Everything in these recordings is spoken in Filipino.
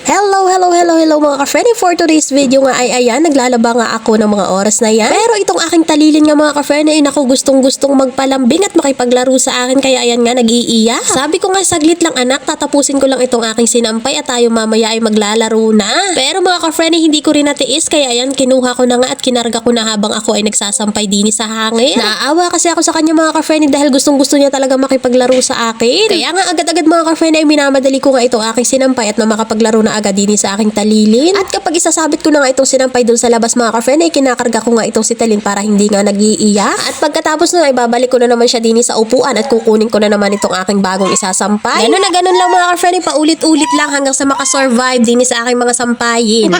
Hello mga ka-friendly. For today's video nga ay ayan, naglalaba nga ako ng mga oras na yan. Pero itong aking talilin nga mga ka-friendly ay naku gustong magpalambing at makipaglaro sa akin kaya ayan nga nag-iiyak. Sabi ko nga saglit lang anak, tatapusin ko lang itong aking sinampay at tayo mamaya ay maglalaro na. Pero mga ka-friendly hindi ko rin natiis kaya ayan kinuha ko na nga at kinarga ko na habang ako ay nagsasampay din sa hangin. Naaawa kasi ako sa kanya mga ka-friendly dahil gustong-gusto niya talaga makipaglaro sa akin. Kaya nga agad-agad mga ka-friendly ay minamadali ko nga itong aking sinampay at na makapaglaro na agad din sa aking talilin. At kapag isasabit ko na nga itong sinampay dun sa labas mga ka-friend ay kinakarga ko nga itong si Talin para hindi nga nag-iiyak. At pagkatapos nun ay babalik ko na naman siya din sa upuan at kukunin ko na naman itong aking bagong isasampay. Ganun na ganun lang mga ka-friend, paulit-ulit lang hanggang sa makasurvive din sa aking mga sampayin.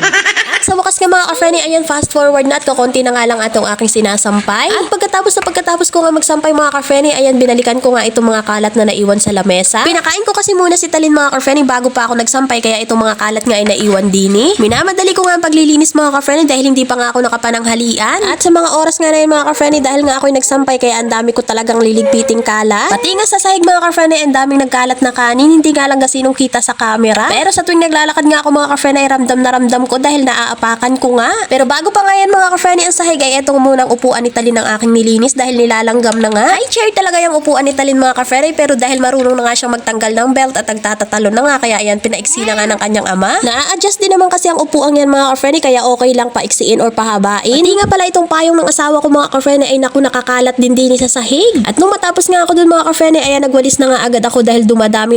At sa wakas nga mga ka-friend ayan fast forward na at kukunti na nga lang itong aking sinasampay. At pagkatapos ko nga magsampay mga ka-friend ayan binalikan ko nga itong mga kalat na naiwan sa lamesa. Pinakain ko kasi muna si Talin mga ka-friend bago pa ako nagsampay kaya itong mga kalat nga ay naiwan din Minamadali ko nga ang paglilinis mga ka-friend dahil hindi pa nga ako nakapananghalian. At sa mga oras nga na yun mga ka-friend dahil nga ako'y nagsampay kaya ang dami ko talagang liligpiting kalat. Pati nga sa sahig mga ka-friend ang daming nagkalat na kanin, hindi nga lang gasinong kita sa camera. Pero sa tuwing naglalakad nga ako mga ka-friend ay ramdam na ramdam ko dahil naaapakan ko nga. Pero bago pa nga yan mga ka-friend ang sahig ay etong munang upuan ni Talin ng aking nilinis dahil nilalanggam na nga. Ay chair talaga yung upuan ni Talin mga ka-friend pero dahil marunong na nga siyang magtanggal ng belt at nagtatatalon na nga kaya ayan pinaiksi na nga ng kanyang ama. Na-adjust din naman kasi ang upuan yan mga ka-friend kaya okay lang paiksiin or pahabain. Hindi nga pala itong payong ng asawa ko mga ka-friend ay naku nakakalat din sa sahig. At nung matapos nga ako dun mga ka-friend ayan nagwalis na nga agad ako dahil dumadami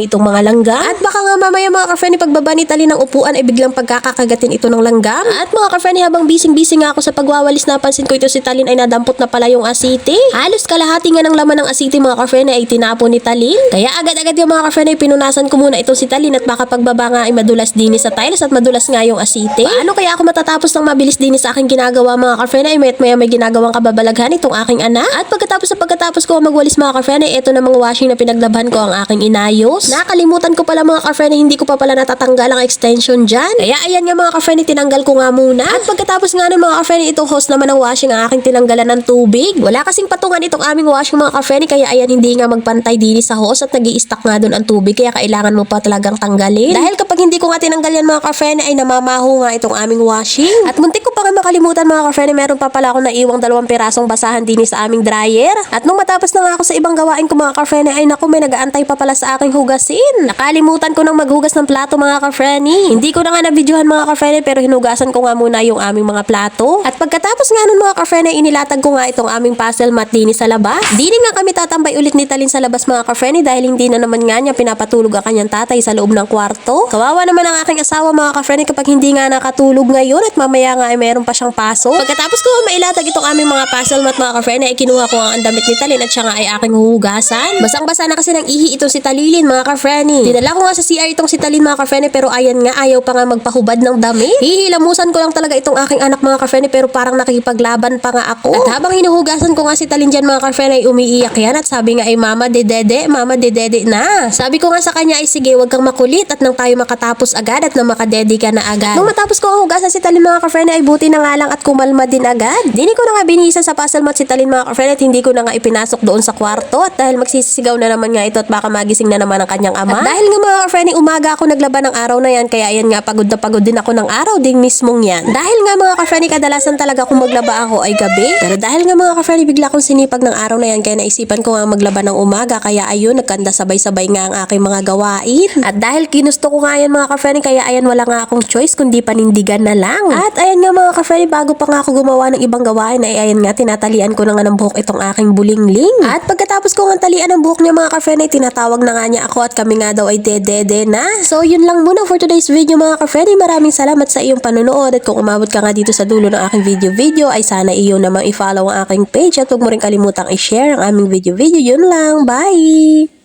itong mga langgam. At baka nga mamaya mga ka-friend pagbaba ni Talin ng upuan ay biglang pagkakakagatin ito ng langgam. At mga ka-friend habang busy nga ako sa pagwawalis napansin ko ito si Talin ay nadampot na pala yung asite. Halos kalahati nga ng laman ng asite mga ka-friend ay tinapon ni Talin. Kaya agad-agad yung mga ka-friend ay pinunasan ko muna itong si Talin at baka pagbaba nga ay madulas din sa tiles at madulas nga yung asite. Paano kaya ako matatapos ng mabilis din sa aking ginagawa mga ka-friend ay may ginagawang kababalaghan itong aking anak. At pagkatapos ko magwalis mga ka-friend ay ito na mga washing na pinaglabhan ko ang aking inayos. Nakalimutan ko pala mga ka-friend hindi ko pa pala natatanggal ang extension dyan. Kaya ayan nga mga ka-friend tinanggal ko nga muna. At pagkatapos nga ng mga ka-friend itong hose naman ng washing ang aking tinanggalan ng tubig. Wala kasing patungan itong aming washing mga ka-friend kaya ayan hindi nga magpantay din sa hose at nag-i-stack nga doon ang tubig kaya kailangan mo pa talagang tanggalin. Dahil kapag hindi ko nga tinanggal yan mga ka-friend ay namamaho nga itong aming washing. At muntik ko pa nga makalimutan mga ka-friend meron pa pala ako naiwang 2 pirasong basahan din sa aming dryer. At nung matapos na nga ako sa ibang gawain ko mga ka-friend ay naku may nag-aantay pa pala sa aking hugasin. Nakalimutan ko nang maghugas ng plato mga ka-friend. Hindi ko na nga na-videohan mga ka-friend pero hinugasan ko nga muna yung aming mga plato. At pagkatapos nga nun mga ka-friend ay inilatag ko nga itong aming puzzle mat din sa labas. Di nga kami tatambay ulit ni Talin sa labas mga ka-friend dahil hindi na naman nga niya pinapatulog ang kanyang tatay sa loob ng kwarto. Kawawa naman ang aking asawa mga ka-friend kapag hindi nga nakatulog ngayon at mamaya nga ay meron pa siyang pasok. Pagkatapos ko mailatag itong aming mga puzzle mat mga ka-friend ay kinuha ko ang damit ni Talin at siya nga ay aking huhugasan. Basang-basa na kasi ng ihi itong si Talilin mga ka-friend. Dinala ko nga sa CR itong si Talin mga ka-friend pero ayan nga ayaw pa nga magpahubad ng damit. Hihilamusan ko lang talaga itong aking anak mga ka-friend pero parang nakikipaglaban pa nga ako. At habang hinuhugasan ko nga si Talin dyan mga ka-friend ay umiiyak yan at sabi nga ay mama dedede na. Sabi ko nga sa kanya ay sige wag kang makulit at nang tayo makatapos agad at nang makadede ka na agad. Nung matapos ko ang hugasan si Talin mga ka-friend ay buti na nga lang at kumalma din agad. Dini ko na nga binihisan sa puzzle mat si Talin mga ka-friend at hindi ko na nga ipinasok doon sa kwarto at dahil magsisisigaw na naman nga ito at baka magising na naman ang kanyang ama. At dahil nga mga ka-friend umaga ako naglaban ng araw na yan kaya ayan nga pagod na pagod din ako ng araw ding mismong yan. Dahil nga mga ka-friend kadalasan talaga kung maglaba ako ay gabi. Pero dahil nga mga ka-friend bigla akong sinipag ng araw na yan kaya naisipan ko nga maglaba ng umaga kaya ayun nagkanda sabay-sabay nga ang aking mga gawain. At dahil kinusto ko nga yan mga ka-friend kaya ayan wala nga akong choice kundi panindigan na lang. At ayan nga mga ka-friend bago pa nga ako gumawa ng ibang gawain ay ayan nga tinatalian ko na nga ng buhok itong aking bulingling. At pagkatapos ko nga talian ng buhok niya mga ka-friend ay tinatawag na nga niya ako at kami nga daw ay dedede na. So yun lang muna for today's video mga ka-friend. Maraming salamat sa iyong panonood at kung umabot ka nga dito sa dulo ng aking video ay sana iyo namang i-follow ang aking page at huwag mo rin kalimutang i-share ang aming video. Yun lang. Bye!